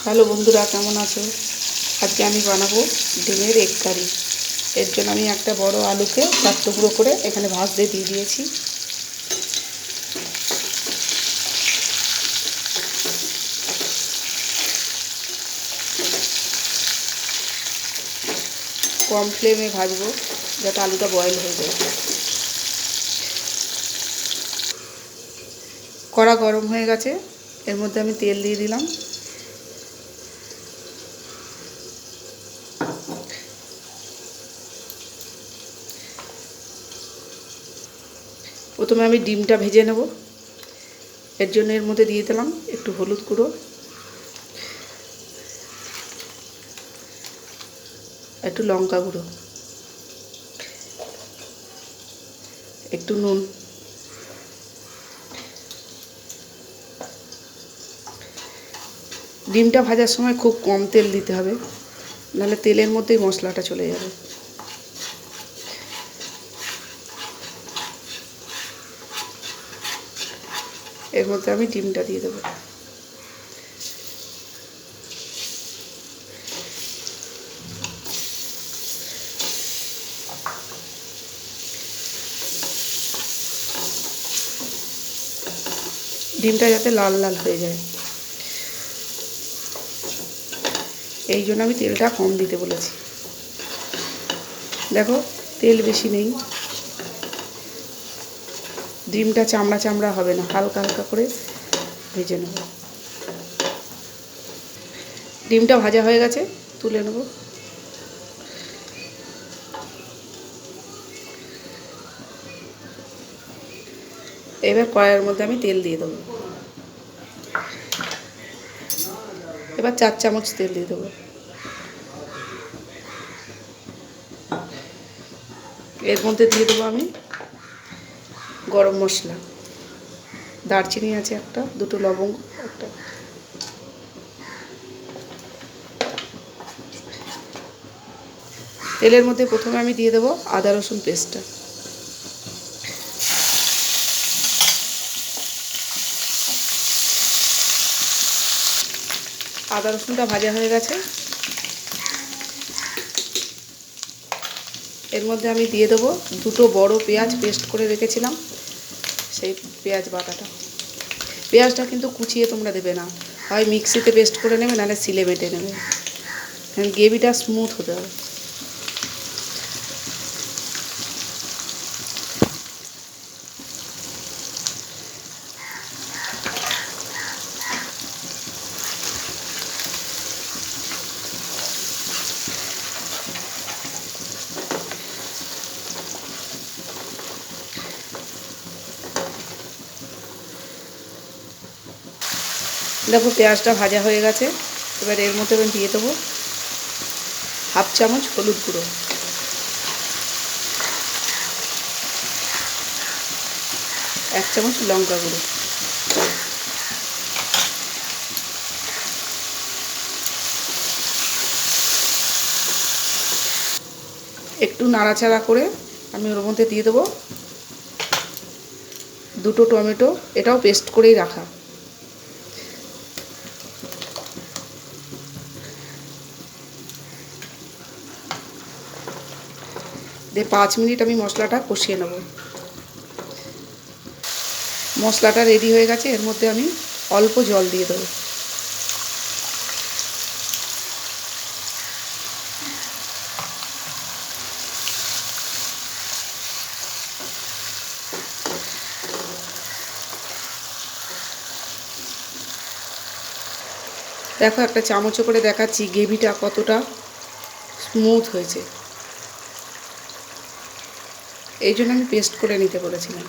Hello বন্ধুরা, কেমন আছো? আজকে আমি বানাবো ডিমের এগ কারি। এর জন্য আমি একটা বড় আলুকে 4 টুকরো করে এখানে ভাজতে দিয়ে দিয়েছি। কম ফ্লেমে ভাজবো যাতে আলুটা বয়েল হয়ে যায়। কড়া গরম হয়ে গেছে, এর মধ্যে আমি তেল দিয়ে দিলাম। প্রথমে আমি ডিমটা ভেজে নেব। এর জন্য এর মধ্যে দিয়ে দিলাম একটু হলুদ গুঁড়ো, একটু লঙ্কা গুঁড়ো, একটু নুন, ডিমটা ভাজার সময় খুব কম তেল দিতে হবে, নাহলে তেলের মধ্যেই মশলাটা চলে যাবে। এর মধ্যে আমি ডিমটা দিয়ে দেবো। ডিমটা যাতে লাল লাল হয়ে যায়, এই জন্য আমি তেলটা কম দিতে বলেছি। দেখো, তেল বেশি নেই, ডিমটা চামড়া চামড়া হবে না, হালকা হালকা করে ভেজে নেব। ডিমটা ভাজা হয়ে গেছে, তুলে নেব। এবার কড়াইয়ের মধ্যে আমি তেল দিয়ে দেবো। এবার 4 চামচ তেল দিয়ে দেবো। এর মধ্যে দিয়ে দেবো আমি গরম মশলা, দারচিনি আছে একটা, 2টো লবঙ্গ একটা। তেলের মধ্যে প্রথমে আমি দিয়ে দেবো আদা রসুন পেস্টটা। আদা রসুনটা ভাজা হয়ে গেছে, এর মধ্যে আমি দিয়ে দেবো 2টো বড় পেঁয়াজ পেস্ট করে রেখেছিলাম, সেই পেঁয়াজ বাটাটা। পেঁয়াজটা কিন্তু কুচিয়ে তোমরা দেবে না, হয় মিক্সিতে পেস্ট করে নেবে, নাহলে সিলে বেটে নেবে, গ্রেভিটা স্মুথ হতে হবে। দেখো, পেঁয়াজটা ভাজা হয়ে গেছে। এবার এর মধ্যে আমি দিয়ে দেবো 1/2 চামচ হলুদ গুঁড়ো, 1 চামচ লঙ্কা গুঁড়ো, একটু নাড়াচাড়া করে আমি ওর মধ্যে দিয়ে দেবো 2টো টমেটো, এটাও পেস্ট করেই রাখা। দিয়ে 5 মিনিট আমি মশলাটা কষিয়ে নেব। মশলাটা রেডি হয়ে গেছে, এর মধ্যে আমি অল্প জল দিয়ে দেবো। দেখো, একটা চামচে করে দেখাচ্ছি গ্রেভিটা কতটা স্মুথ হয়েছে, এই জন্য আমি পেস্ট করে নিতে বলেছিলাম।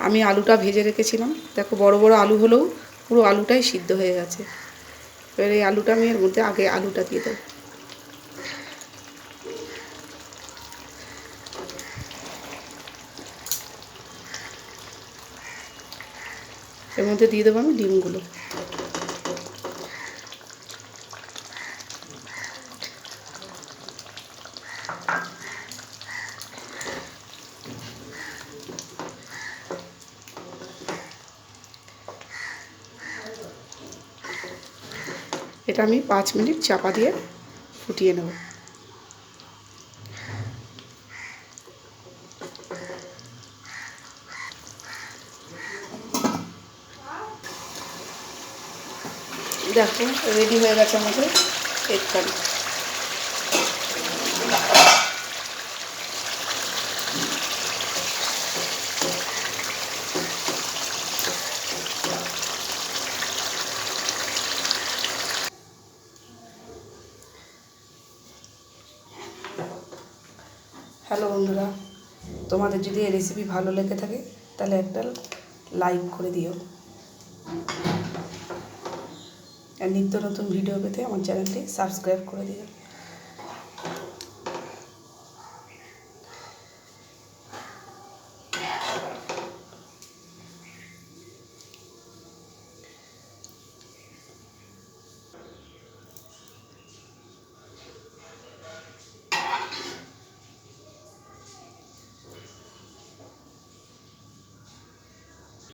আমি আলুটা ভেজে রেখেছিলাম, দেখো বড় বড় আলু হলেও পুরো আলুটাই সিদ্ধ হয়ে গেছে। এবার এই আলুটা আমি এর মধ্যে আগে আলুটা দিয়ে দেবো। এর মধ্যে দিয়ে দেবো আমি ডিমগুলো। এটা আমি 5 মিনিট চাপা দিয়ে ফুটিয়ে নেব। দেখো রেডি হয়ে গেছে আমাদের এগ কারি। হ্যালো বন্ধুরা, তোমাদের যদি এই রেসিপি ভালো লেগে থাকে তাহলে একটা লাইক করে দিও, আর নিত্য নতুন ভিডিও পেতে আমার চ্যানেলটি সাবস্ক্রাইব করে দিও।